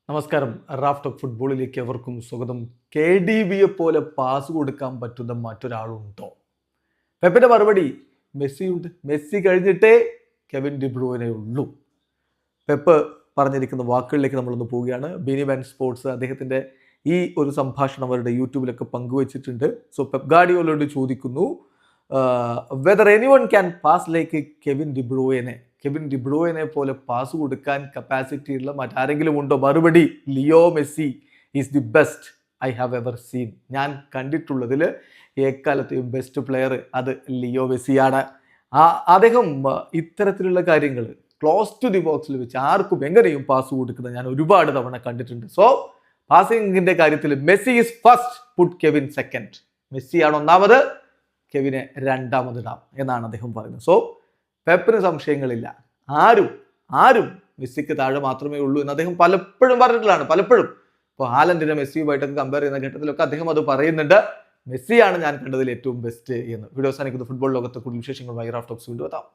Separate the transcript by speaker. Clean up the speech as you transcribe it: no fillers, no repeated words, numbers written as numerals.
Speaker 1: നമസ്കാരം. Raf talk ഫുട്ബോളിലേക്ക് എവർക്കും സ്വാഗതം. KDBയെ പോലെ പാസ് കൊടുക്കാൻ പറ്റുന്ന മറ്റൊരാളുണ്ടോ? പെപ്പിന്റെ മറുപടി മെസ്സിയുണ്ട്. മെസ്സി കഴിഞ്ഞിട്ടേ കെവിൻ ഡിബ്രൂയിനെ ഉള്ളൂ. പെപ്പ് പറഞ്ഞിരിക്കുന്ന വാക്കുകളിലേക്ക് നമ്മളൊന്ന് പോവുകയാണ്. ബിനി ബാൻ സ്പോർട്സ് അദ്ദേഹത്തിന്റെ ഈ ഒരു സംഭാഷണം അവരുടെ യൂട്യൂബിലൊക്കെ പങ്കുവച്ചിട്ടുണ്ട്. സോ പെപ്പ് ഗാർഡിയോളോട് ചോദിക്കുന്നു, whether anyone can pass like Kevin De Bruyne പോലെ പാസ് കൊടുക്കാൻ കപ്പാസിറ്റി ഉള്ള മറ്റാരെങ്കിലും ഉണ്ടോ? മറുപടി, Leo Messi is the best I have ever seen. ഞാൻ കണ്ടിട്ടുള്ളതിൽ എക്കാലത്തെയും ബെസ്റ്റ് പ്ലെയർ അത് ലിയോ മെസ്സിയാണ്. അദ്ദേഹം ഇത്തരത്തിലുള്ള കാര്യങ്ങൾ ക്ലോസ് ടു ദി ബോക്സിൽ വെച്ച് ആർക്കും എങ്ങനെയും പാസ് കൊടുക്കുന്നത് ഞാൻ ഒരുപാട് തവണ കണ്ടിട്ടുണ്ട്. സോ പാസിംഗിന്റെ കാര്യത്തിൽ Messi is first, put Kevin second. മെസ്സിയാണ് ഒന്നാമത്, കെവിനെ രണ്ടാമതിടാം എന്നാണ് അദ്ദേഹം പറയുന്നത്. സോ പെപ്പിന് സംശയങ്ങളില്ല. ആരും മെസ്സിക്ക് താഴെ മാത്രമേ ഉള്ളൂ എന്ന് അദ്ദേഹം പലപ്പോഴും പറഞ്ഞിട്ടുള്ളതാണ്. പലപ്പോഴും ഇപ്പോൾ ഹാലൻഡിനെ മെസ്സിയുമായിട്ടൊക്കെ കമ്പയർ ചെയ്യുന്ന ഘട്ടത്തിലൊക്കെ അദ്ദേഹം അത് പറയുന്നുണ്ട്. മെസ്സിയാണ് ഞാൻ കണ്ടതിൽ ഏറ്റവും ബെസ്റ്റ് എന്ന്. വീഡിയോ അവസാനിക്കുന്ന ഫുട്ബോൾ ലോകത്തെ കൂടുതൽ വിശേഷങ്ങളുമായി റാഫ് ടോക്സ് വീണ്ടും എത്താം.